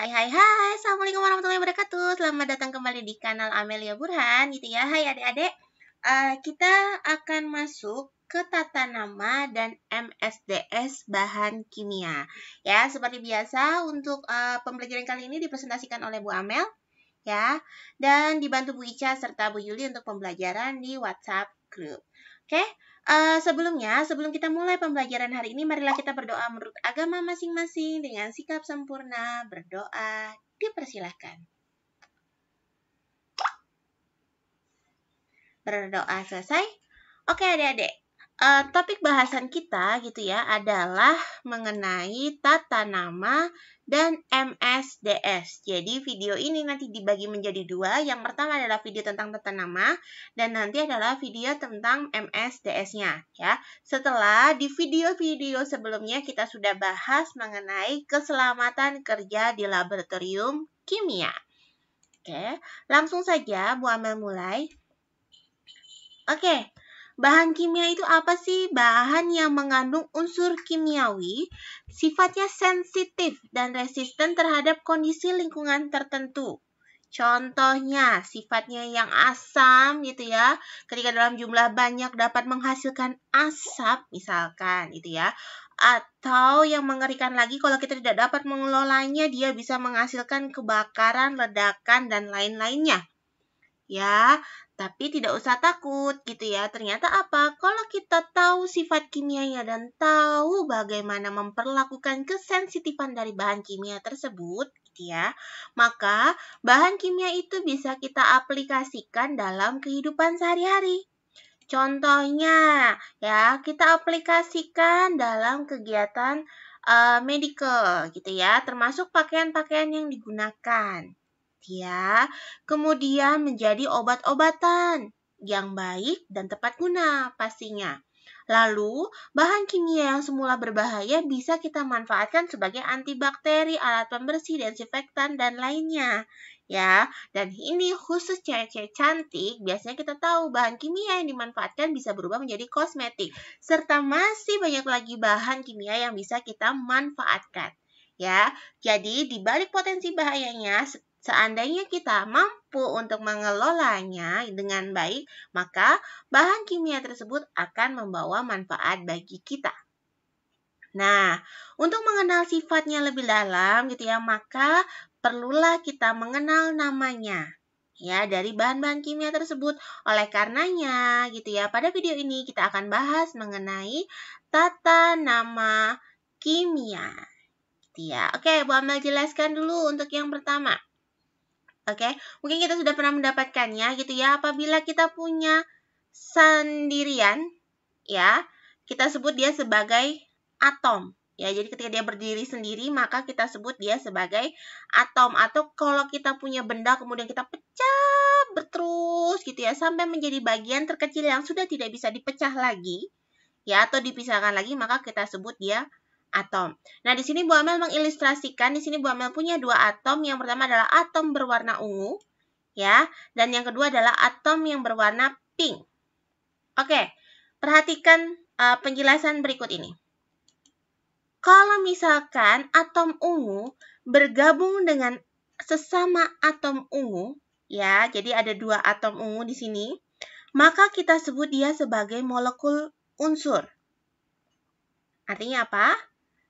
Hai, Assalamualaikum warahmatullahi wabarakatuh. Selamat datang kembali di kanal Amelia Burhan, gitu ya. Hai adik-adik, kita akan masuk ke tata nama dan MSDS bahan kimia. Ya, seperti biasa untuk pembelajaran kali ini dipresentasikan oleh Bu Amel, ya, dan dibantu Bu Ica serta Bu Yuli untuk pembelajaran di WhatsApp Group. Oke, sebelum kita mulai pembelajaran hari ini, marilah kita berdoa menurut agama masing-masing dengan sikap sempurna. Berdoa dipersilahkan. Berdoa selesai. Oke adik-adik, topik bahasan kita gitu ya adalah mengenai tata nama dan MSDS. Jadi video ini nanti dibagi menjadi dua. Yang pertama adalah video tentang tata nama dan nanti adalah video tentang MSDS-nya ya. Setelah di video-video sebelumnya kita sudah bahas mengenai keselamatan kerja di laboratorium kimia. Oke, langsung saja Bu Amel mulai. Oke, bahan kimia itu apa sih? Bahan yang mengandung unsur kimiawi, sifatnya sensitif dan resisten terhadap kondisi lingkungan tertentu. Contohnya, sifatnya yang asam gitu ya. Ketika dalam jumlah banyak dapat menghasilkan asap misalkan gitu ya. Atau yang mengerikan lagi kalau kita tidak dapat mengelolanya, dia bisa menghasilkan kebakaran, ledakan, dan lain-lainnya. Ya, tapi tidak usah takut gitu ya. Ternyata apa? Kalau kita tahu sifat kimianya dan tahu bagaimana memperlakukan kesensitifan dari bahan kimia tersebut gitu ya, maka bahan kimia itu bisa kita aplikasikan dalam kehidupan sehari-hari. Contohnya ya, kita aplikasikan dalam kegiatan medical gitu ya, termasuk pakaian-pakaian yang digunakan. Ya, kemudian menjadi obat-obatan yang baik dan tepat guna pastinya. Lalu, bahan kimia yang semula berbahaya bisa kita manfaatkan sebagai antibakteri, alat pembersih, desinfektan, dan lainnya. Ya, dan ini khusus cewek-cewek cantik, biasanya kita tahu bahan kimia yang dimanfaatkan bisa berubah menjadi kosmetik. Serta masih banyak lagi bahan kimia yang bisa kita manfaatkan. Ya, jadi di balik potensi bahayanya, seandainya kita mampu untuk mengelolanya dengan baik, maka bahan kimia tersebut akan membawa manfaat bagi kita. Nah, untuk mengenal sifatnya lebih dalam gitu ya, maka perlulah kita mengenal namanya ya dari bahan-bahan kimia tersebut. Oleh karenanya gitu ya, pada video ini kita akan bahas mengenai tata nama kimia. Gitu ya. Oke, Bu Amel jelaskan dulu untuk yang pertama. Oke, mungkin kita sudah pernah mendapatkannya gitu ya. Apabila kita punya sendirian, ya, kita sebut dia sebagai atom. Ya, jadi ketika dia berdiri sendiri, maka kita sebut dia sebagai atom. Atau kalau kita punya benda, kemudian kita pecah terus gitu ya, sampai menjadi bagian terkecil yang sudah tidak bisa dipecah lagi, ya, atau dipisahkan lagi, maka kita sebut dia atom. Nah, di sini Bu Amel mengilustrasikan, di sini Bu Amel punya dua atom. Yang pertama adalah atom berwarna ungu, ya, dan yang kedua adalah atom yang berwarna pink. Oke, perhatikan penjelasan berikut ini. Kalau misalkan atom ungu bergabung dengan sesama atom ungu, ya, jadi ada dua atom ungu di sini, maka kita sebut dia sebagai molekul unsur. Artinya apa?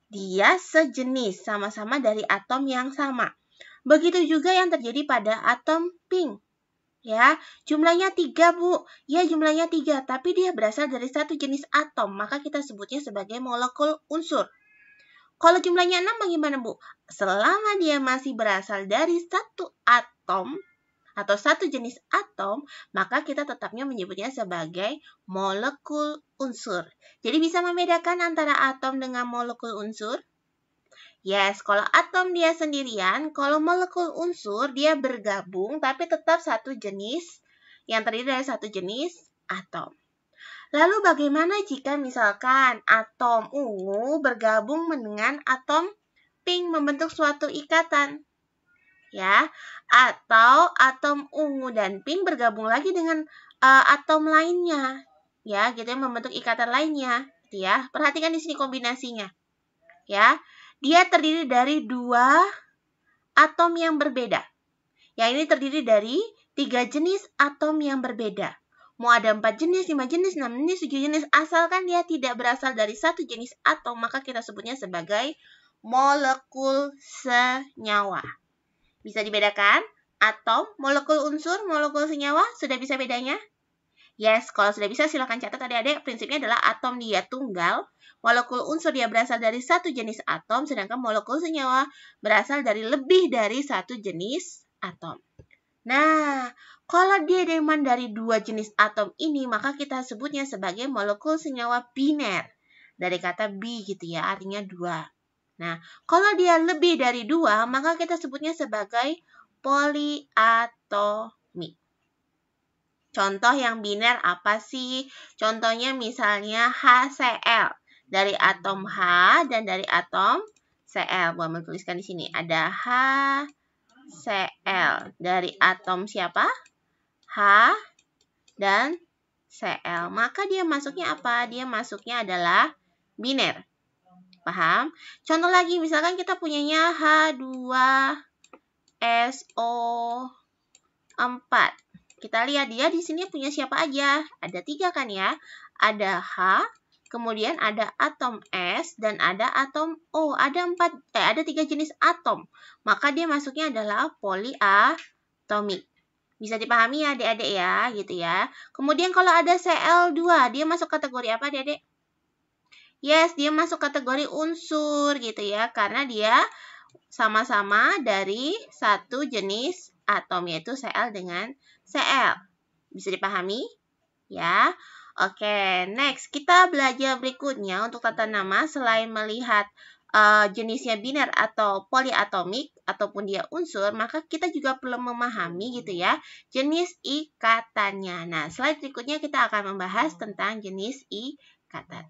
Dia sejenis, sama-sama dari atom yang sama. Begitu juga yang terjadi pada atom pink. Ya, jumlahnya 3, Bu. Ya, jumlahnya 3, tapi dia berasal dari satu jenis atom, maka kita sebutnya sebagai molekul unsur. Kalau jumlahnya 6 bagaimana, Bu? Selama dia masih berasal dari satu atom atau satu jenis atom, maka kita tetapnya menyebutnya sebagai molekul unsur. Jadi bisa membedakan antara atom dengan molekul unsur? Yes, kalau atom dia sendirian, kalau molekul unsur dia bergabung tapi tetap satu jenis yang terdiri dari satu jenis atom. Lalu bagaimana jika misalkan atom ungu bergabung dengan atom pink membentuk suatu ikatan? Ya, atau atom ungu dan pink bergabung lagi dengan atom lainnya, ya, gitu ya, membentuk ikatan lainnya, gitu ya. Perhatikan di sini kombinasinya, ya. Dia terdiri dari dua atom yang berbeda. Yang ini terdiri dari 3 jenis atom yang berbeda. Mau ada 4 jenis, 5 jenis, 6 jenis, 7 jenis, asalkan dia tidak berasal dari satu jenis atom, maka kita sebutnya sebagai molekul senyawa. Bisa dibedakan? Atom, molekul unsur, molekul senyawa, sudah bisa bedanya? Yes, kalau sudah bisa silakan catat adik-adik. Prinsipnya adalah atom dia tunggal, molekul unsur dia berasal dari satu jenis atom, sedangkan molekul senyawa berasal dari lebih dari satu jenis atom. Nah, kalau dia cuma dari 2 jenis atom ini, maka kita sebutnya sebagai molekul senyawa biner. Dari kata bi gitu ya, artinya 2. Nah, kalau dia lebih dari 2, maka kita sebutnya sebagai poliatomik. Contoh yang biner apa sih? Contohnya misalnya HCl. Dari atom H dan dari atom Cl. Buat menuliskan di sini. Ada HCl. Dari atom siapa? H dan Cl. Maka dia masuknya apa? Dia masuknya adalah biner. Paham? Contoh lagi, misalkan kita punyanya H2SO4. Kita lihat dia di sini punya siapa aja? Ada 3 kan ya? Ada H, kemudian ada atom S, dan ada atom O. Ada 3 jenis atom. Maka dia masuknya adalah poliatomik. Bisa dipahami ya adik-adik ya, gitu ya. Kemudian kalau ada Cl2, dia masuk kategori apa adik-adik? Yes, dia masuk kategori unsur gitu ya, karena dia sama-sama dari satu jenis atom, yaitu Cl dengan Cl. Bisa dipahami? Ya. Oke, next. Kita belajar berikutnya untuk tata nama. Selain melihat jenisnya biner atau poliatomik, ataupun dia unsur, maka kita juga perlu memahami gitu ya, jenis ikatannya. Nah, slide berikutnya kita akan membahas tentang jenis ikatan.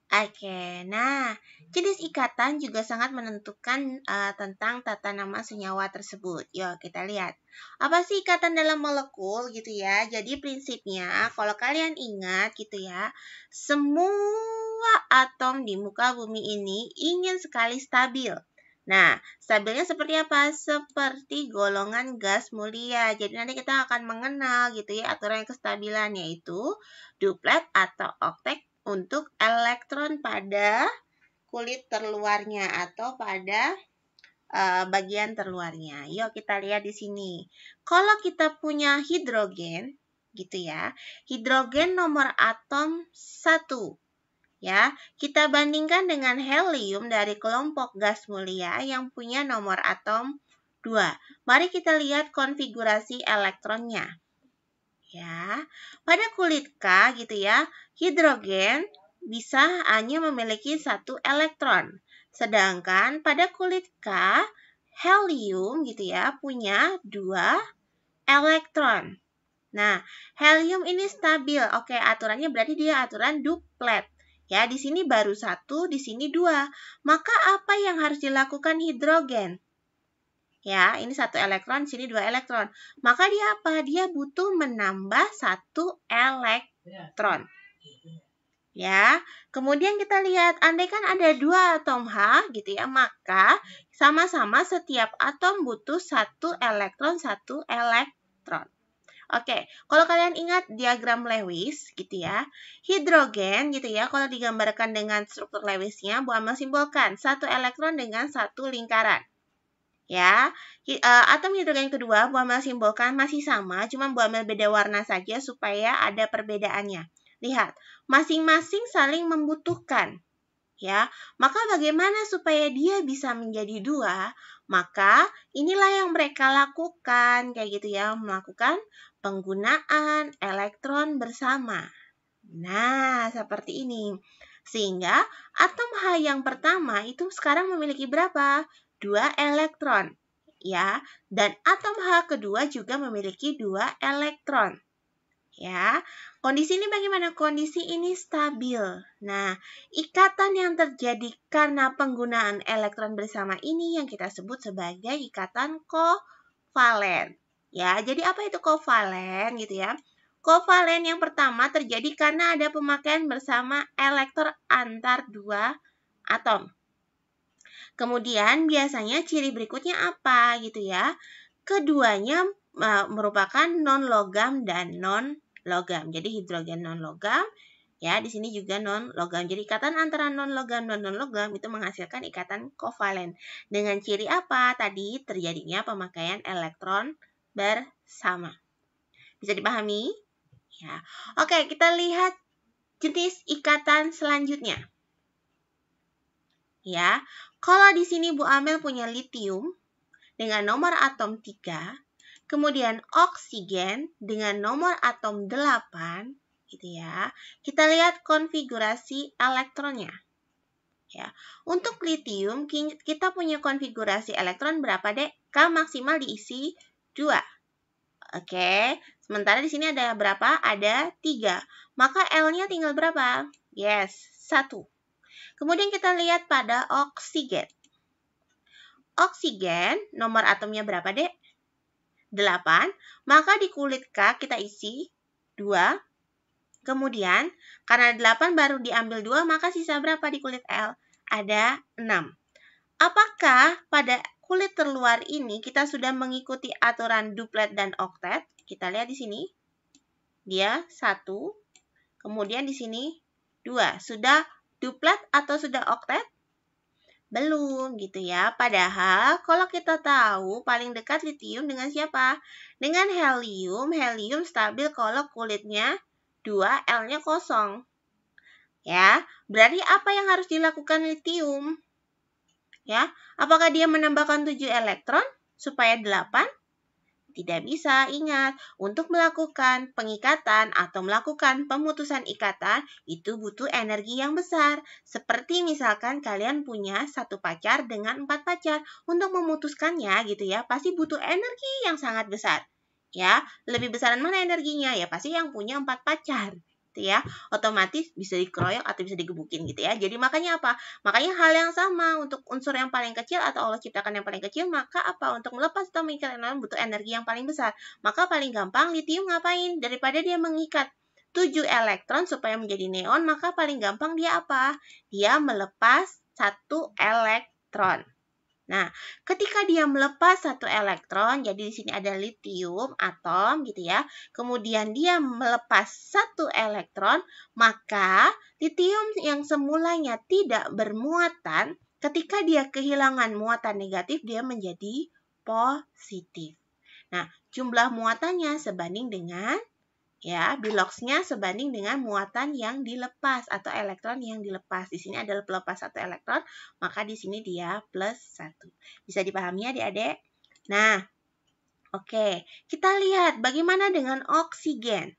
Oke, nah jenis ikatan juga sangat menentukan tentang tata nama senyawa tersebut. Yuk kita lihat. Apa sih ikatan dalam molekul gitu ya? Jadi prinsipnya kalau kalian ingat gitu ya, semua atom di muka bumi ini ingin sekali stabil. Nah, stabilnya seperti apa? Seperti golongan gas mulia. Jadi nanti kita akan mengenal gitu ya aturan kestabilan, yaitu duplet atau oktet untuk elektron pada kulit terluarnya atau pada bagian terluarnya. Yuk kita lihat di sini. Kalau kita punya hidrogen gitu ya, hidrogen nomor atom 1. Ya, kita bandingkan dengan helium dari kelompok gas mulia yang punya nomor atom 2. Mari kita lihat konfigurasi elektronnya. Ya, pada kulit K gitu ya, hidrogen bisa hanya memiliki 1 elektron. Sedangkan pada kulit K, helium gitu ya, punya 2 elektron. Nah, helium ini stabil. Oke, aturannya berarti dia aturan duplet. Ya, di sini baru 1, di sini 2. Maka apa yang harus dilakukan hidrogen? Ya, ini 1 elektron, di sini 2 elektron. Maka dia apa? Dia butuh menambah 1 elektron. Ya, kemudian kita lihat, andaikan ada 2 atom H gitu ya, maka sama-sama setiap atom butuh 1 elektron, 1 elektron. Oke, kalau kalian ingat diagram Lewis gitu ya, hidrogen gitu ya, kalau digambarkan dengan struktur Lewisnya, Bu Amel simbolkan 1 elektron dengan 1 lingkaran. Ya, atom hidrogen kedua Bu Amel simbolkan masih sama, cuma Bu Amel beda warna saja supaya ada perbedaannya. Lihat, masing-masing saling membutuhkan. Ya, maka bagaimana supaya dia bisa menjadi 2? Maka inilah yang mereka lakukan, kayak gitu ya, melakukan penggunaan elektron bersama. Nah, seperti ini. Sehingga atom H yang pertama itu sekarang memiliki berapa? 2 elektron. Ya, dan atom H kedua juga memiliki 2 elektron. Ya, kondisi ini bagaimana? Kondisi ini stabil. Nah, ikatan yang terjadi karena penggunaan elektron bersama ini yang kita sebut sebagai ikatan kovalen. Ya, jadi apa itu kovalen gitu ya? Kovalen yang pertama terjadi karena ada pemakaian bersama elektron antar 2 atom. Kemudian biasanya ciri berikutnya apa gitu ya? Keduanya merupakan non-logam dan non-logam. Jadi hidrogen non-logam, ya di sini juga non-logam. Jadi ikatan antara non-logam dan non-logam itu menghasilkan ikatan kovalen. Dengan ciri apa? Tadi terjadinya pemakaian elektron bersama. Bisa dipahami? Ya. Oke, kita lihat jenis ikatan selanjutnya. Ya, kalau di sini Bu Amel punya litium dengan nomor atom 3, kemudian oksigen dengan nomor atom 8, gitu ya. Kita lihat konfigurasi elektronnya. Ya, untuk litium kita punya konfigurasi elektron berapa, Dek? K maksimal diisi 2. Oke, sementara di sini ada berapa? Ada 3. Maka L-nya tinggal berapa? Yes, 1. Kemudian kita lihat pada oksigen. Oksigen, nomor atomnya berapa, Dek? 8. Maka di kulit K kita isi 2. Kemudian, karena 8 baru diambil 2, maka sisa berapa di kulit L? Ada 6. Apakah pada kulit terluar ini kita sudah mengikuti aturan duplet dan oktet? Kita lihat di sini. Dia 1. Kemudian di sini 2. Sudah duplet atau sudah oktet? Belum gitu ya. Padahal kalau kita tahu paling dekat litium dengan siapa? Dengan helium. Helium stabil kalau kulitnya 2, L-nya kosong. Ya, berarti apa yang harus dilakukan litium? Ya, apakah dia menambahkan 7 elektron supaya 8? Tidak bisa, ingat, untuk melakukan pengikatan atau melakukan pemutusan ikatan itu butuh energi yang besar. Seperti misalkan kalian punya 1 pacar dengan 4 pacar. Untuk memutuskannya gitu ya, pasti butuh energi yang sangat besar. Ya, lebih besaran mana energinya? Ya pasti yang punya 4 pacar. Ya, otomatis bisa dikeroyok atau bisa digebukin gitu ya. Jadi makanya apa? Makanya hal yang sama untuk unsur yang paling kecil atau Allah ciptakan yang paling kecil, maka apa? Untuk melepas atau mengikat elektron butuh energi yang paling besar. Maka paling gampang litium ngapain? Daripada dia mengikat 7 elektron supaya menjadi neon, maka paling gampang dia apa? Dia melepas 1 elektron. Nah, ketika dia melepas 1 elektron, jadi di sini ada litium atom gitu ya. Kemudian dia melepas 1 elektron, maka litium yang semulanya tidak bermuatan, ketika dia kehilangan muatan negatif, dia menjadi positif. Nah, jumlah muatannya sebanding dengan ya, biloxnya sebanding dengan muatan yang dilepas atau elektron yang dilepas. Di sini adalah pelepas 1 elektron, maka di sini dia plus 1. Bisa dipahami ya adik-adik? Nah, oke. Kita lihat bagaimana dengan oksigen.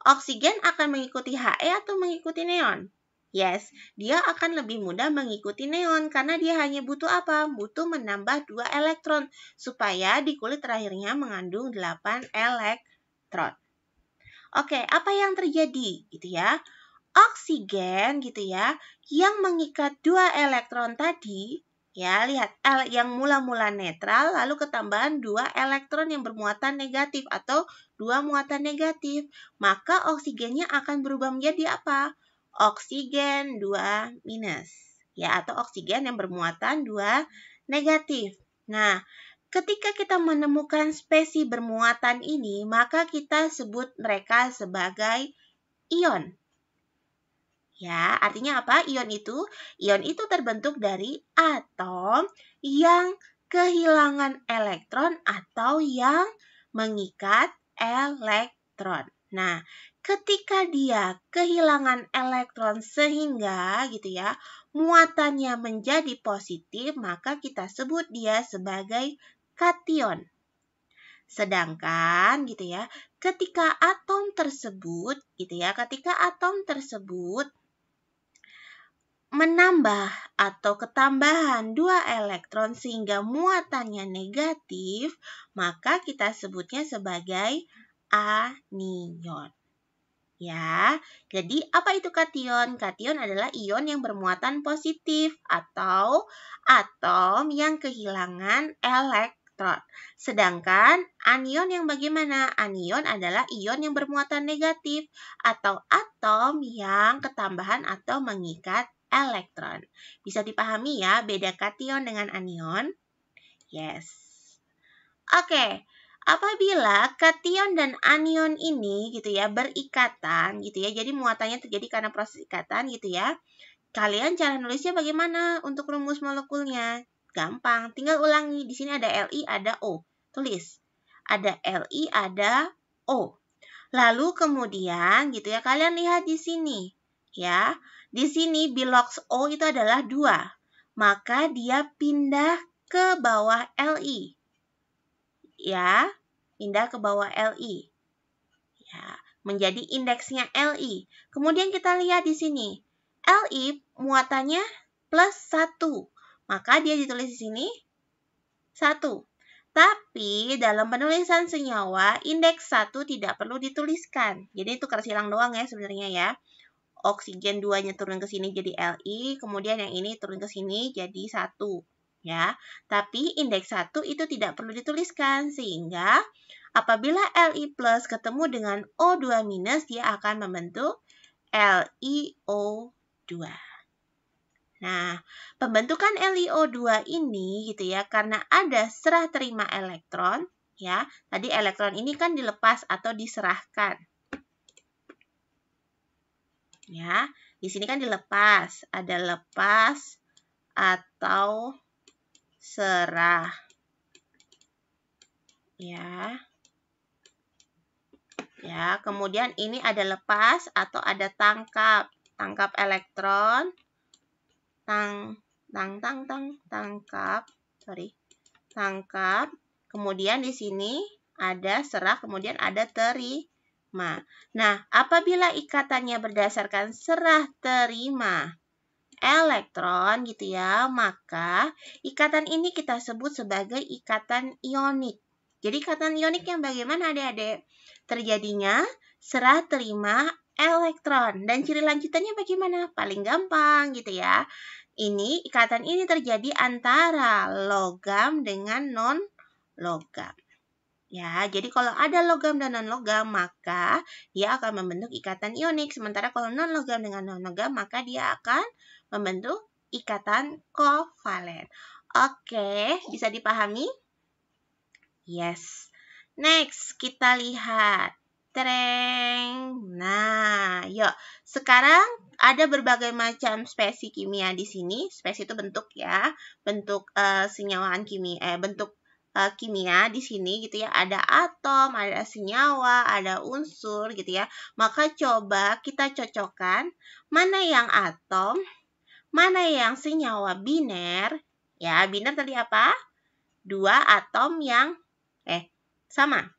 Oksigen akan mengikuti He atau mengikuti neon? Yes, dia akan lebih mudah mengikuti neon karena dia hanya butuh apa? Butuh menambah 2 elektron supaya di kulit terakhirnya mengandung 8 elektron. Oke, apa yang terjadi gitu ya? Oksigen gitu ya, yang mengikat 2 elektron tadi, ya lihat L yang mula-mula netral lalu ketambahan 2 elektron yang bermuatan negatif atau 2 muatan negatif. Maka oksigennya akan berubah menjadi apa? Oksigen 2 minus. Ya, atau oksigen yang bermuatan 2 negatif. Nah, ketika kita menemukan spesies bermuatan ini, maka kita sebut mereka sebagai ion. Ya, artinya apa? Ion itu terbentuk dari atom yang kehilangan elektron atau yang mengikat elektron. Nah, ketika dia kehilangan elektron sehingga gitu ya, muatannya menjadi positif, maka kita sebut dia sebagai kation. Sedangkan gitu ya, ketika atom tersebut menambah atau ketambahan 2 elektron sehingga muatannya negatif, maka kita sebutnya sebagai anion. Ya, jadi apa itu kation? Kation adalah ion yang bermuatan positif atau atom yang kehilangan elektron. Sedangkan anion yang bagaimana? Anion adalah ion yang bermuatan negatif atau atom yang ketambahan atau mengikat elektron. Bisa dipahami ya, beda kation dengan anion? Yes. Oke. Apabila kation dan anion ini gitu ya berikatan gitu ya, jadi muatannya terjadi karena proses ikatan gitu ya. Kalian cara nulisnya bagaimana untuk rumus molekulnya? Gampang, tinggal ulangi. Di sini ada Li, ada O. Tulis. Ada Li, ada O. Lalu kemudian gitu ya, kalian lihat di sini. Ya, di sini bilox O itu adalah 2. Maka dia pindah ke bawah Li. Ya, pindah ke bawah Li. Ya, menjadi indeksnya Li. Kemudian kita lihat di sini. Li muatannya plus 1. Maka dia ditulis di sini 1. Tapi dalam penulisan senyawa, indeks 1 tidak perlu dituliskan. Jadi itu kersilang doang ya sebenarnya ya. Oksigen 2-nya turun ke sini jadi Li, kemudian yang ini turun ke sini jadi 1. Ya, tapi indeks 1 itu tidak perlu dituliskan, sehingga apabila Li plus ketemu dengan O2 minus, dia akan membentuk LiO2. Nah, pembentukan LiO2 ini gitu ya, karena ada serah terima elektron, ya. Tadi elektron ini kan dilepas atau diserahkan. Ya, di sini kan dilepas, ada lepas atau serah. Ya. Ya, kemudian ini ada lepas atau ada tangkap. Tangkap elektron. Tangkap. Tangkap. Kemudian di sini ada serah, kemudian ada terima. Nah, apabila ikatannya berdasarkan serah terima elektron gitu ya, maka ikatan ini kita sebut sebagai ikatan ionik. Jadi ikatan ionik yang bagaimana adik-adik? Terjadinya serah terima elektron. Dan ciri lanjutannya bagaimana? Paling gampang gitu ya. Ikatan ini terjadi antara logam dengan non-logam. Ya, jadi kalau ada logam dan non-logam, maka dia akan membentuk ikatan ionik. Sementara kalau non-logam dengan non-logam, maka dia akan membentuk ikatan kovalen. Oke, bisa dipahami? Yes. Next, kita lihat. Tereng. Nah, yuk. Sekarang ada berbagai macam spesies kimia di sini. Spesies itu bentuk ya. Bentuk senyawaan kimia, bentuk kimia di sini gitu ya, ada atom, ada senyawa, ada unsur gitu ya. Maka coba kita cocokkan mana yang atom, mana yang senyawa biner. Ya, biner tadi apa? 2 atom yang sama.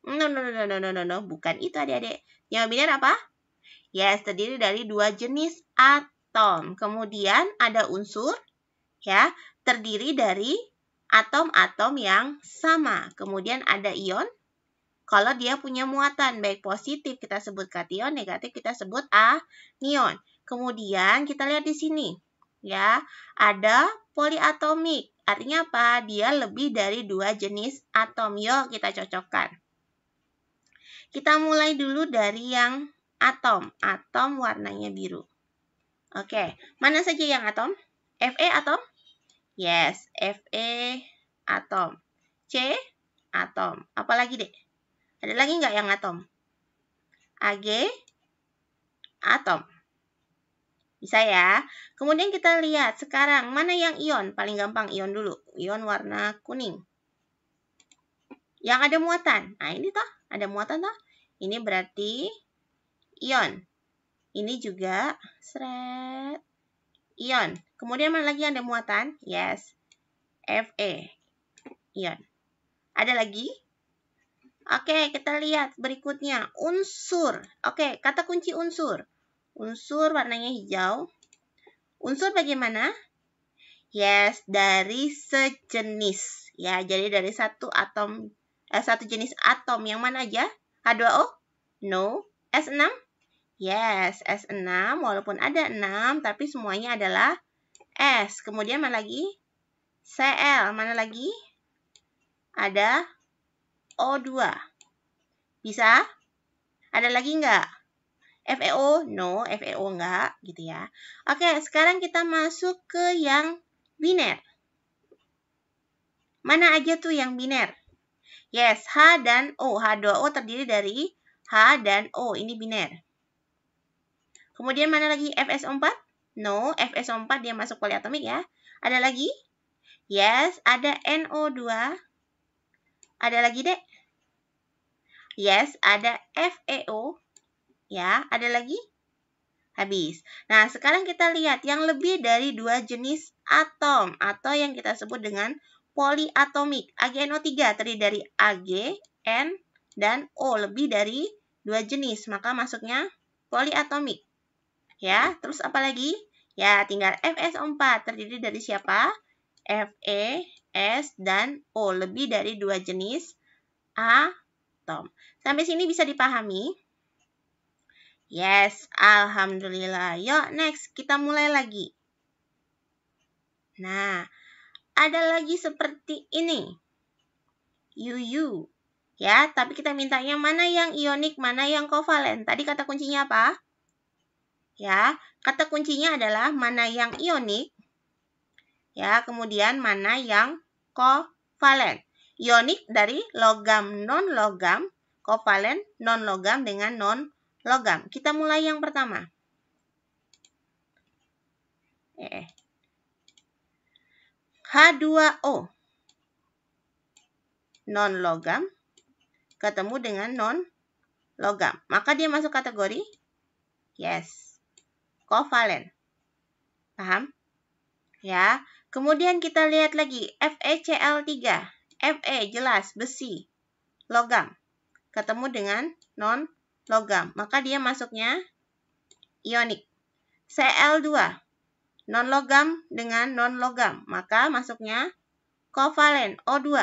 No, bukan itu adik-adik. Senyawa biner apa? Yes, terdiri dari 2 jenis atom. Kemudian ada unsur ya, terdiri dari atom-atom yang sama. Kemudian ada ion. Kalau dia punya muatan baik positif kita sebut kation, negatif kita sebut anion. Kemudian kita lihat di sini ya, ada poliatomik. Artinya apa? Dia lebih dari 2 jenis atom. Yuk kita cocokkan. Kita mulai dulu dari yang atom. Atom warnanya biru. Oke, mana saja yang atom? Fe atom? Yes, Fe atom. C atom. Apalagi dek? Ada lagi nggak yang atom? Ag atom. Bisa ya. Kemudian kita lihat sekarang mana yang ion? Paling gampang ion dulu. Ion warna kuning. Yang ada muatan. Nah ini toh, ada muatan toh. Ini berarti ion. Ini juga ion. Kemudian mana lagi yang ada muatan? Yes. Fe. Ion. Ada lagi? Oke, kita lihat berikutnya. Unsur. Oke, kata kunci unsur. Unsur warnanya hijau. Unsur bagaimana? Yes, dari sejenis. Ya, jadi dari satu jenis atom. Yang mana aja? H2O? No. S6? Yes, S6. Walaupun ada 6, tapi semuanya adalah S. Kemudian mana lagi? Cl. Mana lagi? Ada O2. Bisa? Ada lagi nggak? FeO, no, FeO enggak, gitu ya. Oke, sekarang kita masuk ke yang biner. Mana aja tuh yang biner? Yes, H dan O. H2O terdiri dari H dan O, ini biner. Kemudian mana lagi? FSO4? No, FSO4 dia masuk poliatomik ya. Ada lagi? Yes, ada NO2. Ada lagi, Dek? Yes, ada FeO. Ya, ada lagi? Habis. Nah, sekarang kita lihat yang lebih dari 2 jenis atom atau yang kita sebut dengan poliatomik. AgNO3 terdiri dari Ag, N, dan O. Lebih dari 2 jenis, maka masuknya poliatomik. Ya, terus apa lagi? Ya, tinggal FSO4 terdiri dari siapa? Fe, S, dan O. Lebih dari 2 jenis atom. Sampai sini bisa dipahami? Yes, alhamdulillah. Yuk, next. Kita mulai lagi. Nah, ada lagi seperti ini. UU. Ya, tapi kita mintanya mana yang ionik, mana yang kovalen. Tadi kata kuncinya apa? Ya, kata kuncinya adalah mana yang ionik. Ya, kemudian mana yang kovalen. Ionik dari logam non-logam, kovalen non-logam dengan non-logam. Kita mulai yang pertama. H2O non-logam ketemu dengan non-logam. Maka dia masuk kategori yes, kovalen. Paham? Ya. Kemudian kita lihat lagi FeCl3. Fe jelas besi, logam. Ketemu dengan non-logam. Maka dia masuknya ionik. Cl2 non-logam dengan non-logam. Maka masuknya kovalen. O2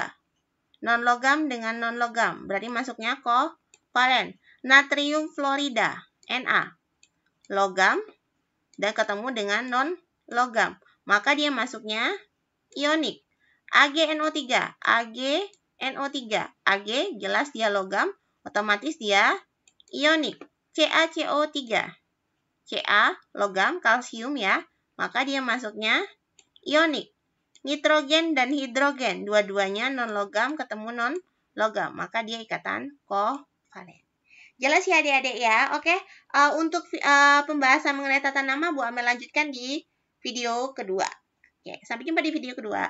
non-logam dengan non-logam. Berarti masuknya kovalen. Natrium fluorida, Na. Logam dan ketemu dengan non-logam. Maka dia masuknya ionik. AgNO3. AgNO3. Ag jelas dia logam. Otomatis dia ionik. CaCO3. Ca logam kalsium ya. Maka dia masuknya ionik. Nitrogen dan hidrogen, dua-duanya non-logam ketemu non-logam, maka dia ikatan kovalen. Jelas ya adik-adik ya, oke? Untuk pembahasan mengenai tata nama, Bu Amel lanjutkan di video kedua. Oke, sampai jumpa di video kedua.